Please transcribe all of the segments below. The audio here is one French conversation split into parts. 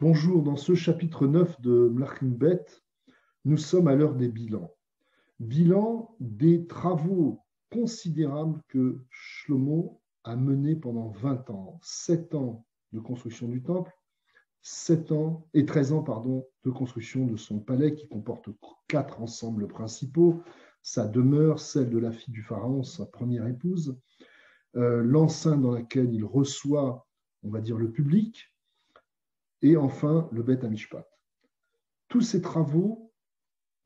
Bonjour, dans ce chapitre 9 de Mlachim Bet, nous sommes à l'heure des bilans. Bilan des travaux considérables que Shlomo a menés pendant 20 ans. 7 ans de construction du temple, 7 ans et 13 ans de construction de son palais qui comporte 4 ensembles principaux, sa demeure, celle de la fille du pharaon, sa première épouse, l'enceinte dans laquelle il reçoit, on va dire, le public, et enfin le Bet HaMishpat. Tous ces travaux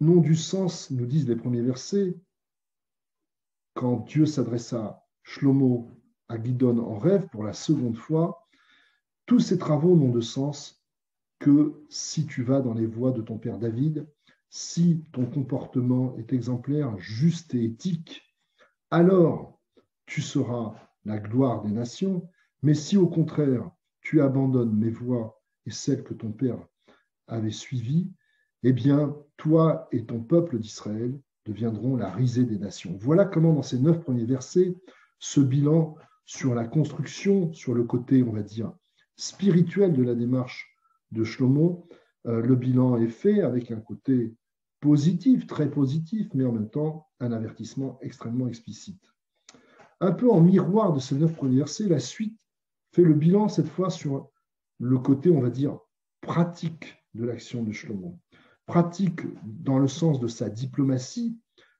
n'ont du sens, nous disent les premiers versets, quand Dieu s'adressa Shlomo à Gidon en rêve pour la seconde fois. Tous ces travaux n'ont de sens que si tu vas dans les voies de ton père David, si ton comportement est exemplaire, juste et éthique, alors tu seras la gloire des nations. Mais si au contraire tu abandonnes mes voies et celles que ton père avait suivies, eh bien, toi et ton peuple d'Israël deviendront la risée des nations. Voilà comment, dans ces 9 premiers versets, ce bilan sur la construction, sur le côté, on va dire, spirituel de la démarche de Shlomo, le bilan est fait avec un côté positif, très positif, mais en même temps un avertissement extrêmement explicite. Un peu en miroir de ces 9 premiers versets, la suite fait le bilan cette fois sur le côté, on va dire, pratique de l'action de Shlomo. Pratique dans le sens de sa diplomatie,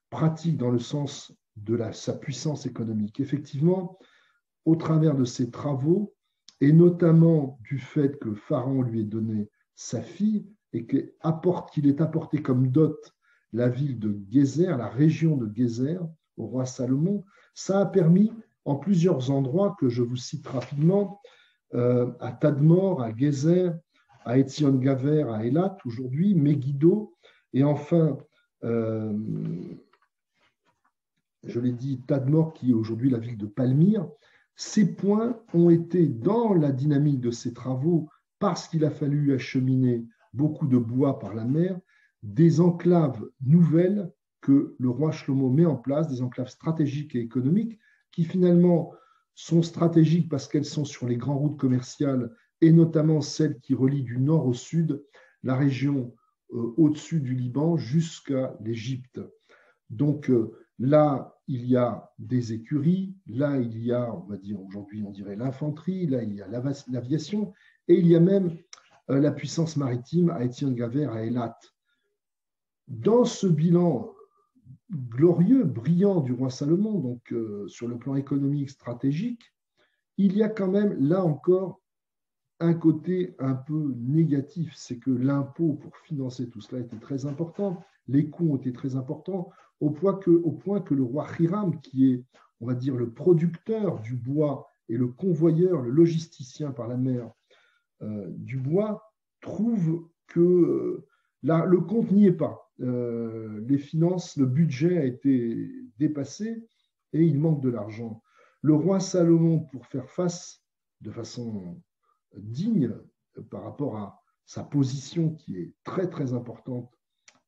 pratique dans le sens de sa puissance économique. Effectivement, au travers de ses travaux, et notamment du fait que Pharaon lui ait donné sa fille et qu'il ait apporté comme dot la ville de Gézer, la région de Gézer, au roi Salomon, ça a permis en plusieurs endroits que je vous cite rapidement, à Tadmor, à Gézer, à Etzion-Gaver, à Eilat aujourd'hui, Megiddo, et enfin, je l'ai dit, Tadmor, qui est aujourd'hui la ville de Palmyre. Ces points ont été dans la dynamique de ces travaux, parce qu'il a fallu acheminer beaucoup de bois par la mer, des enclaves nouvelles que le roi Shlomo met en place, des enclaves stratégiques et économiques, qui finalement sont stratégiques parce qu'elles sont sur les grandes routes commerciales, et notamment celles qui relient du nord au sud, la région au-dessus du Liban jusqu'à l'Égypte. Donc là, il y a des écuries, là, il y a, on va dire aujourd'hui, on dirait l'infanterie, là, il y a l'aviation, et il y a même la puissance maritime à Etzion-Gaver, à Eilat. Dans ce bilan glorieux, brillant du roi Salomon, donc sur le plan économique, stratégique, il y a quand même, là encore, un côté un peu négatif, c'est que l'impôt pour financer tout cela était très important, les coûts ont été très importants, au point que le roi Hiram, qui est, on va dire, le producteur du bois et le convoyeur, le logisticien par la mer du bois, trouve que là, le compte n'y est pas. Les finances, le budget a été dépassé et il manque de l'argent. Le roi Salomon, pour faire face de façon digne par rapport à sa position qui est très très importante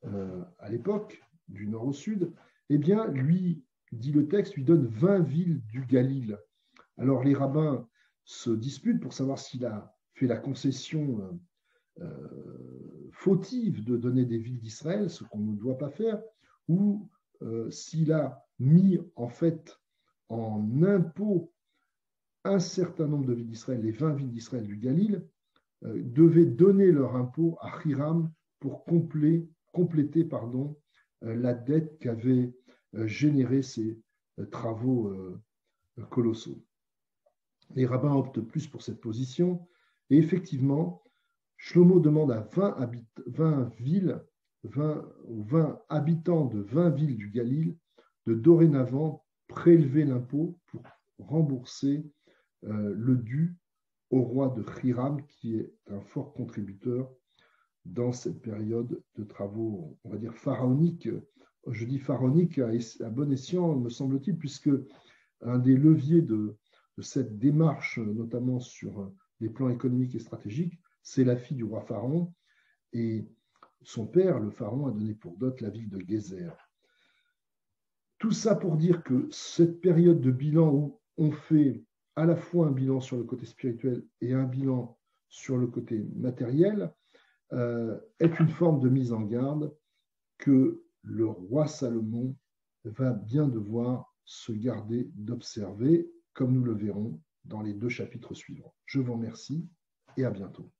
à l'époque, du nord au sud, eh bien, lui, dit le texte, lui donne 20 villes du Galil. Alors les rabbins se disputent pour savoir s'il a fait la concession fautive de donner des villes d'Israël, ce qu'on ne doit pas faire, ou s'il a mis en fait en impôt un certain nombre de villes d'Israël, les 20 villes d'Israël du Galil, devaient donner leur impôt à Hiram pour compléter la dette qu'avaient généré ces travaux colossaux. Les rabbins optent plus pour cette position, et effectivement, Shlomo demande à 20 habitants de 20 villes du Galil de dorénavant prélever l'impôt pour rembourser le dû au roi de Hiram, qui est un fort contributeur dans cette période de travaux, on va dire, pharaoniques. Je dis pharaonique à bon escient, me semble-t-il, puisque un des leviers de cette démarche, notamment sur les plans économiques et stratégiques, c'est la fille du roi Pharaon, et son père, le Pharaon, a donné pour dot la ville de Gézer. Tout ça pour dire que cette période de bilan où on fait à la fois un bilan sur le côté spirituel et un bilan sur le côté matériel est une forme de mise en garde que le roi Salomon va bien devoir se garder d'observer, comme nous le verrons dans les 2 chapitres suivants. Je vous remercie et à bientôt.